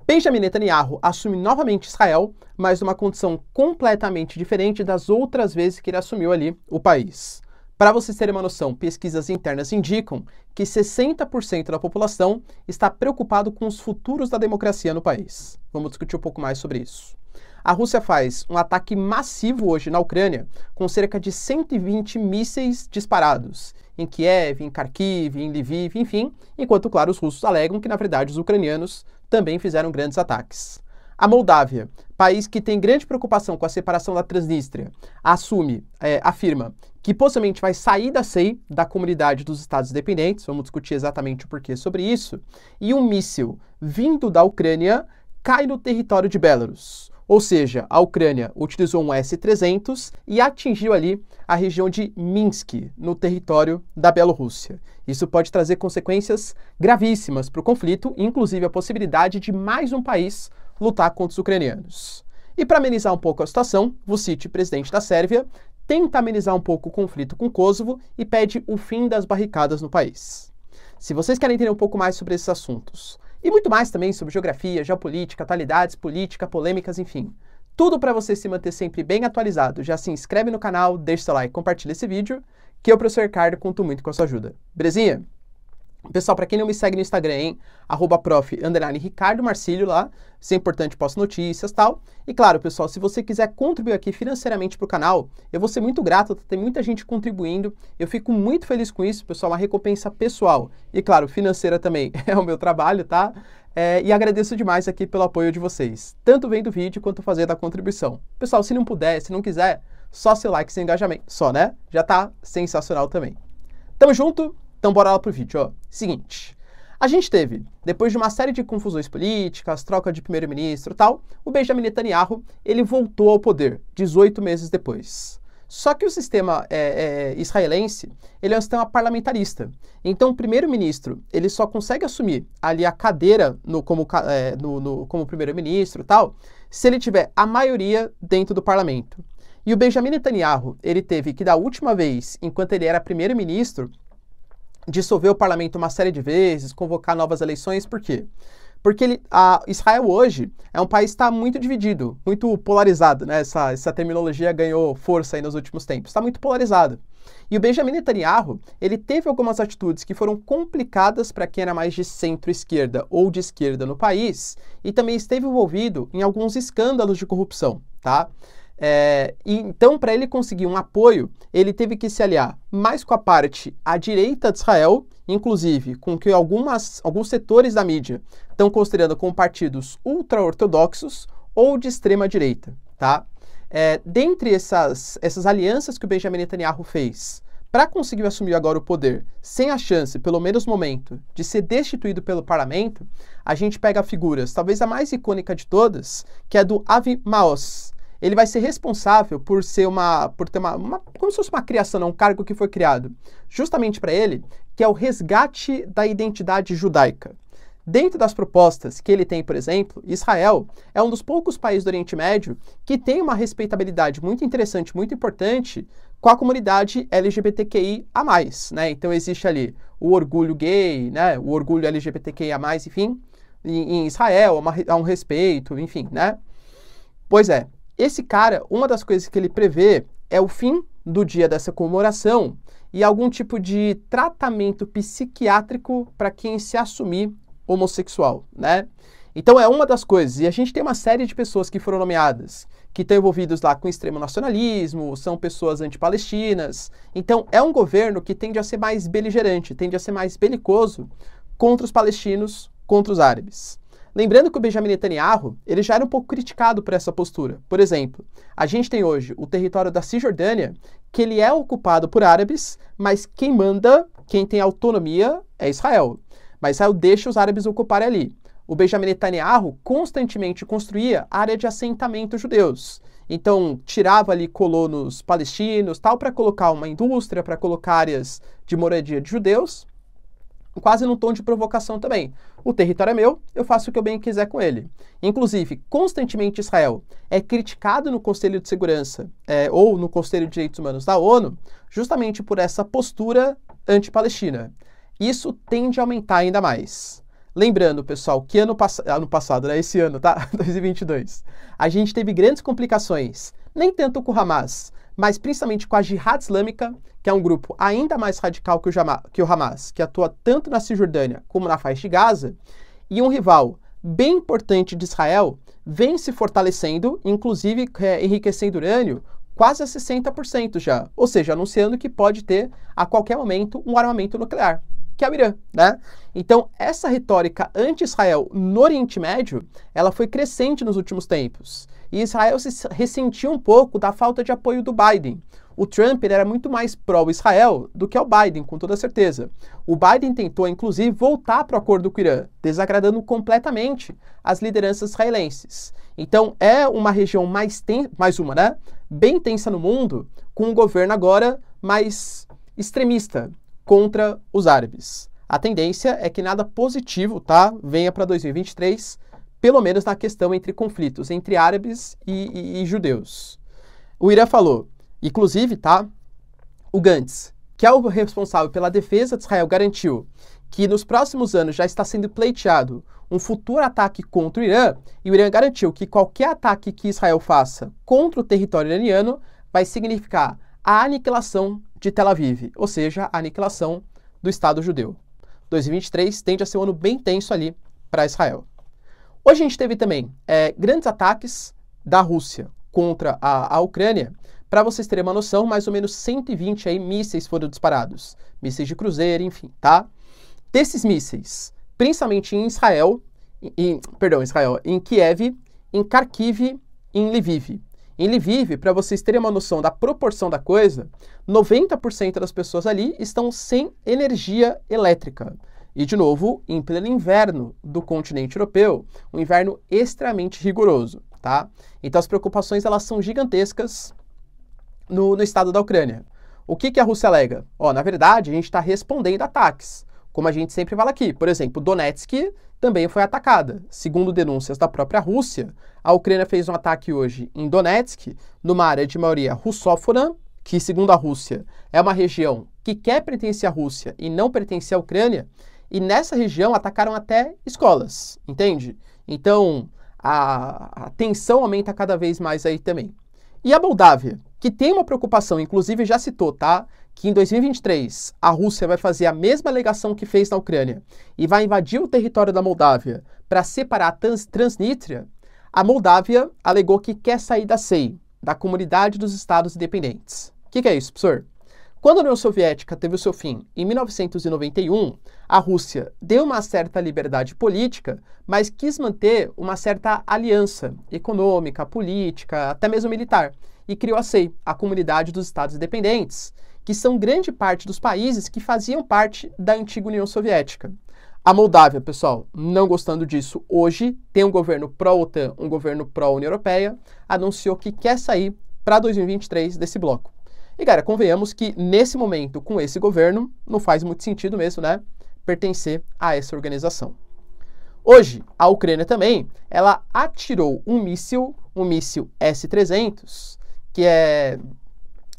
Benjamin Netanyahu assume novamente Israel, mas numa condição completamente diferente das outras vezes que ele assumiu ali o país. Para vocês terem uma noção, pesquisas internas indicam que 60% da população está preocupado com os futuros da democracia no país. Vamos discutir um pouco mais sobre isso. A Rússia faz um ataque massivo hoje na Ucrânia, com cerca de 120 mísseis disparados em Kiev, em Kharkiv, em Lviv, enfim, enquanto, claro, os russos alegam que, na verdade, os ucranianos também fizeram grandes ataques. A Moldávia, país que tem grande preocupação com a separação da Transnistria, afirma que possivelmente vai sair da CEI, da Comunidade dos Estados Independentes, vamos discutir exatamente o porquê sobre isso, e um míssil vindo da Ucrânia cai no território de Belarus. Ou seja, a Ucrânia utilizou um S-300 e atingiu ali a região de Minsk, no território da Bielorrússia. Isso pode trazer consequências gravíssimas para o conflito, inclusive a possibilidade de mais um país lutar contra os ucranianos. E para amenizar um pouco a situação, Vučić, presidente da Sérvia, tenta amenizar um pouco o conflito com Kosovo e pede o fim das barricadas no país. Se vocês querem entender um pouco mais sobre esses assuntos, e muito mais também sobre geografia, geopolítica, atualidades, política, polêmicas, enfim. Tudo para você se manter sempre bem atualizado. Já se inscreve no canal, deixa seu like, compartilha esse vídeo, que eu, professor Ricardo, conto muito com a sua ajuda. Belezinha? Pessoal, para quem não me segue no Instagram, hein? @prof_Ricardo Marcílio lá. Isso é importante, posto notícias e tal. E claro, pessoal, se você quiser contribuir aqui financeiramente para o canal, eu vou ser muito grato, tem muita gente contribuindo. Eu fico muito feliz com isso, pessoal, uma recompensa pessoal. E claro, financeira também é o meu trabalho, tá? E agradeço demais aqui pelo apoio de vocês, tanto vendo o vídeo quanto fazendo a contribuição. Pessoal, se não puder, se não quiser, só seu like, seu engajamento, só, né? Já tá sensacional também. Tamo junto? Então bora lá pro vídeo, ó. Seguinte, a gente teve, depois de uma série de confusões políticas, troca de primeiro-ministro e tal, o Benjamin Netanyahu, ele voltou ao poder 18 meses depois. Só que o sistema israelense, ele é um sistema parlamentarista. Então o primeiro-ministro, ele só consegue assumir ali a cadeira como primeiro-ministro e tal, se ele tiver a maioria dentro do parlamento. E o Benjamin Netanyahu, ele teve que, da última vez, enquanto ele era primeiro-ministro, dissolver o parlamento uma série de vezes, convocar novas eleições, por quê? Porque Israel hoje é um país que está muito dividido, muito polarizado, né? Essa terminologia ganhou força aí nos últimos tempos, está muito polarizado. E o Benjamin Netanyahu, ele teve algumas atitudes que foram complicadas para quem era mais de centro-esquerda ou de esquerda no país, e também esteve envolvido em alguns escândalos de corrupção, tá? Então, para ele conseguir um apoio, ele teve que se aliar mais com a parte à direita de Israel, inclusive com que alguns setores da mídia estão considerando como partidos ultra-ortodoxos ou de extrema-direita, tá? Dentre essas alianças que o Benjamin Netanyahu fez para conseguir assumir agora o poder, sem a chance, pelo menos no momento, de ser destituído pelo parlamento, a gente pega figuras, talvez a mais icônica de todas, que é do Avi Maoz. Ele vai ser responsável por ter como se fosse uma criação, um cargo que foi criado justamente para ele, que é o resgate da identidade judaica. Dentro das propostas que ele tem, por exemplo, Israel é um dos poucos países do Oriente Médio que tem uma respeitabilidade muito interessante, muito importante com a comunidade LGBTQIA+, né? Então existe ali o orgulho gay, né? O orgulho LGBTQIA+, enfim, em Israel, há um respeito, enfim, né? Pois é. Esse cara, uma das coisas que ele prevê é o fim do dia dessa comemoração e algum tipo de tratamento psiquiátrico para quem se assumir homossexual, né? Então é uma das coisas. E a gente tem uma série de pessoas que foram nomeadas, que estão envolvidos lá com extremo nacionalismo, são pessoas antipalestinas. Então é um governo que tende a ser mais beligerante, tende a ser mais belicoso contra os palestinos, contra os árabes. Lembrando que o Benjamin Netanyahu, ele já era um pouco criticado por essa postura. Por exemplo, a gente tem hoje o território da Cisjordânia, que ele é ocupado por árabes, mas quem manda, quem tem autonomia é Israel. Mas Israel deixa os árabes ocuparem ali. O Benjamin Netanyahu constantemente construía área de assentamento judeus. Então, tirava ali colonos palestinos, tal, para colocar uma indústria, para colocar áreas de moradia de judeus, quase num tom de provocação também. O território é meu, eu faço o que eu bem quiser com ele. Inclusive, constantemente Israel é criticado no Conselho de Segurança ou no Conselho de Direitos Humanos da ONU, justamente por essa postura anti-palestina. Isso tende a aumentar ainda mais. Lembrando, pessoal, que ano passado, né, esse ano, tá? 2022, a gente teve grandes complicações, nem tanto com o Hamas, mas principalmente com a Jihad Islâmica, que é um grupo ainda mais radical que o Hamas, que atua tanto na Cisjordânia como na faixa de Gaza, e um rival bem importante de Israel vem se fortalecendo, inclusive enriquecendo urânio, quase a 60% já, ou seja, anunciando que pode ter a qualquer momento um armamento nuclear, que é o Irã, né? Então, essa retórica anti-Israel no Oriente Médio, ela foi crescente nos últimos tempos. E Israel se ressentiu um pouco da falta de apoio do Biden. O Trump ele era muito mais pró-Israel do que o Biden, com toda certeza. O Biden tentou, inclusive, voltar para o acordo com o Irã, desagradando completamente as lideranças israelenses. Então, é uma região mais uma, né? Bem tensa no mundo, com um governo agora mais extremista contra os árabes. A tendência é que nada positivo, tá, venha para 2023, pelo menos na questão entre conflitos entre árabes e judeus. O Irã falou, inclusive, tá, o Gantz, que é o responsável pela defesa de Israel, garantiu que nos próximos anos já está sendo pleiteado um futuro ataque contra o Irã, e o Irã garantiu que qualquer ataque que Israel faça contra o território iraniano vai significar a aniquilação de Tel Aviv, ou seja, a aniquilação do Estado judeu. 2023 tende a ser um ano bem tenso ali para Israel. Hoje a gente teve também grandes ataques da Rússia contra a Ucrânia. Para vocês terem uma noção, mais ou menos 120 aí, mísseis foram disparados. Mísseis de cruzeiro, enfim, tá? Desses mísseis, principalmente em em Kiev, em Kharkiv e em Lviv. Em Lviv, para vocês terem uma noção da proporção da coisa, 90% das pessoas ali estão sem energia elétrica. E, de novo, em pleno inverno do continente europeu, um inverno extremamente rigoroso, tá? Então, as preocupações, elas são gigantescas no estado da Ucrânia. O que a Rússia alega? Na verdade, a gente está respondendo ataques, como a gente sempre fala aqui. Por exemplo, Donetsk também foi atacada. Segundo denúncias da própria Rússia, a Ucrânia fez um ataque hoje em Donetsk, numa área de maioria russófona, que, segundo a Rússia, é uma região que quer pertencer à Rússia e não pertence à Ucrânia, e nessa região atacaram até escolas, entende? Então, a tensão aumenta cada vez mais aí também. E a Moldávia, que tem uma preocupação, inclusive já citou, tá? Que em 2023 a Rússia vai fazer a mesma alegação que fez na Ucrânia e vai invadir o território da Moldávia para separar a Transnistria. A Moldávia alegou que quer sair da CEI, da Comunidade dos Estados Independentes. O que é isso, professor? Quando a União Soviética teve o seu fim em 1991, a Rússia deu uma certa liberdade política, mas quis manter uma certa aliança econômica, política, até mesmo militar, e criou a CEI, a Comunidade dos Estados Independentes, que são grande parte dos países que faziam parte da antiga União Soviética. A Moldávia, pessoal, não gostando disso, hoje tem um governo pró-OTAN, um governo pró-União Europeia, anunciou que quer sair para 2023 desse bloco. E, cara, convenhamos que nesse momento, com esse governo, não faz muito sentido mesmo, né, pertencer a essa organização. Hoje, a Ucrânia também, ela atirou um míssil S-300, que é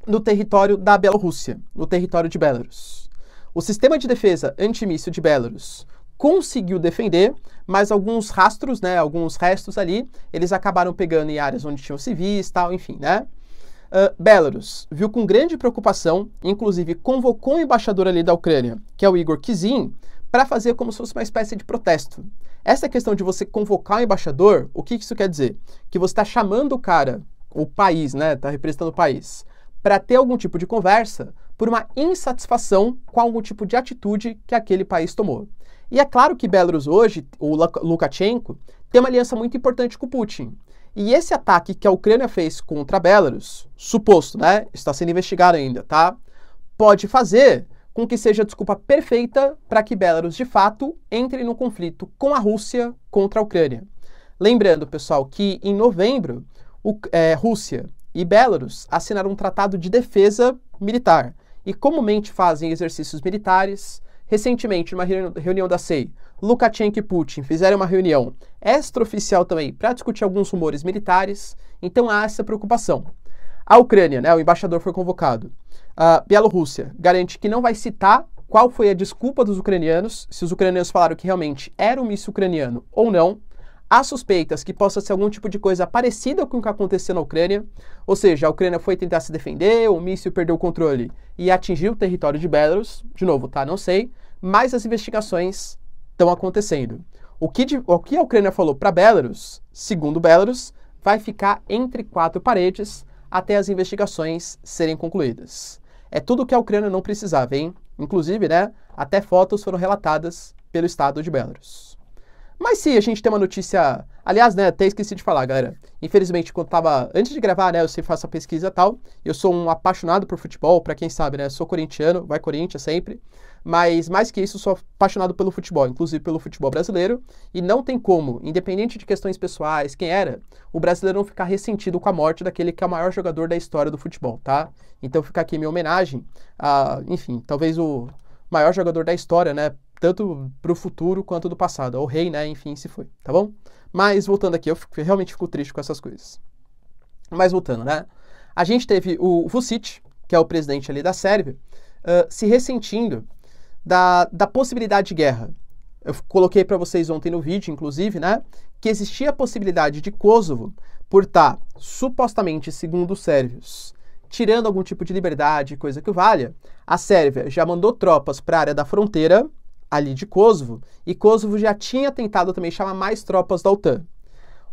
no território da Bielorrússia, no território de Belarus. O sistema de defesa antimíssil de Belarus conseguiu defender, mas alguns rastros, né, alguns restos ali, eles acabaram pegando em áreas onde tinham civis, tal, enfim, né? Belarus viu com grande preocupação, inclusive convocou um embaixador ali da Ucrânia, que é o Igor Kizin, para fazer como se fosse uma espécie de protesto. Essa questão de você convocar um embaixador, o que isso quer dizer? Que você está chamando o cara, o país, né, está representando o país, para ter algum tipo de conversa por uma insatisfação com algum tipo de atitude que aquele país tomou. E é claro que Belarus hoje, o Lukashenko, tem uma aliança muito importante com o Putin. E esse ataque que a Ucrânia fez contra Belarus, suposto, né, está sendo investigado ainda, tá? Pode fazer com que seja a desculpa perfeita para que Belarus, de fato, entre no conflito com a Rússia contra a Ucrânia. Lembrando, pessoal, que em novembro, Rússia e Belarus assinaram um tratado de defesa militar e comumente fazem exercícios militares. Recentemente, numa reunião da CEI, Lukashenko e Putin fizeram uma reunião extraoficial também para discutir alguns rumores militares, então há essa preocupação. A Ucrânia, né, o embaixador foi convocado. A Bielorrússia garante que não vai citar qual foi a desculpa dos ucranianos, se os ucranianos falaram que realmente era um míssil ucraniano ou não. Há suspeitas que possa ser algum tipo de coisa parecida com o que aconteceu na Ucrânia, ou seja, a Ucrânia foi tentar se defender, o míssil perdeu o controle e atingiu o território de Belarus. De novo, tá? Não sei, mas as investigações estão acontecendo. O que a Ucrânia falou para Belarus, segundo Belarus, vai ficar entre quatro paredes até as investigações serem concluídas. É tudo o que a Ucrânia não precisava, hein? Inclusive, né, até fotos foram relatadas pelo Estado de Belarus. Mas sim, a gente tem uma notícia... Aliás, né, até esqueci de falar, galera. Infelizmente, antes de gravar, né, eu sempre faço a pesquisa e tal. Eu sou um apaixonado por futebol, pra quem sabe, né, sou corintiano, vai Corinthians sempre. Mas, mais que isso, sou apaixonado pelo futebol, inclusive pelo futebol brasileiro. E não tem como, independente de questões pessoais, quem era, o brasileiro não ficar ressentido com a morte daquele que é o maior jogador da história do futebol, tá? Então fica aqui minha homenagem a, enfim, talvez o maior jogador da história, né? Tanto para o futuro quanto do passado. O rei, né? Enfim, se foi, tá bom? Mas voltando aqui, eu realmente fico triste com essas coisas. Mas voltando, né? A gente teve o Vučić, que é o presidente ali da Sérvia, se ressentindo da possibilidade de guerra. Eu coloquei para vocês ontem no vídeo, inclusive, né? Que existia a possibilidade de Kosovo, por estar, supostamente, segundo os sérvios, tirando algum tipo de liberdade, coisa que valha, a Sérvia já mandou tropas para a área da fronteira, ali de Kosovo, e Kosovo já tinha tentado também chamar mais tropas da OTAN.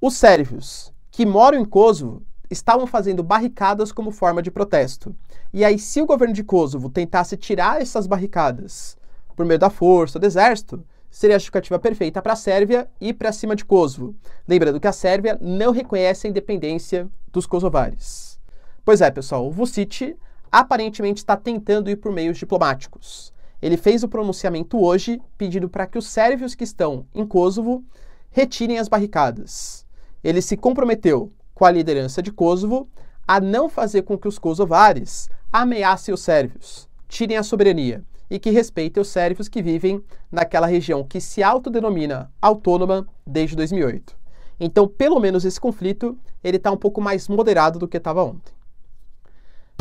Os sérvios que moram em Kosovo estavam fazendo barricadas como forma de protesto. E aí, se o governo de Kosovo tentasse tirar essas barricadas por meio da força, do exército, seria a justificativa perfeita para a Sérvia ir para cima de Kosovo. Lembrando que a Sérvia não reconhece a independência dos kosovares. Pois é, pessoal, o Vučić aparentemente está tentando ir por meios diplomáticos. Ele fez o pronunciamento hoje pedindo para que os sérvios que estão em Kosovo retirem as barricadas. Ele se comprometeu com a liderança de Kosovo a não fazer com que os kosovares ameacem os sérvios, tirem a soberania e que respeitem os sérvios que vivem naquela região que se autodenomina autônoma desde 2008. Então, pelo menos esse conflito, ele está um pouco mais moderado do que estava ontem.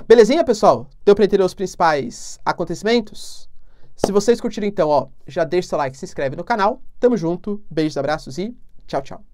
Belezinha, pessoal? Deu para entender os principais acontecimentos? Se vocês curtiram, então, ó, já deixa seu like, se inscreve no canal. Tamo junto, beijos, abraços e tchau, tchau.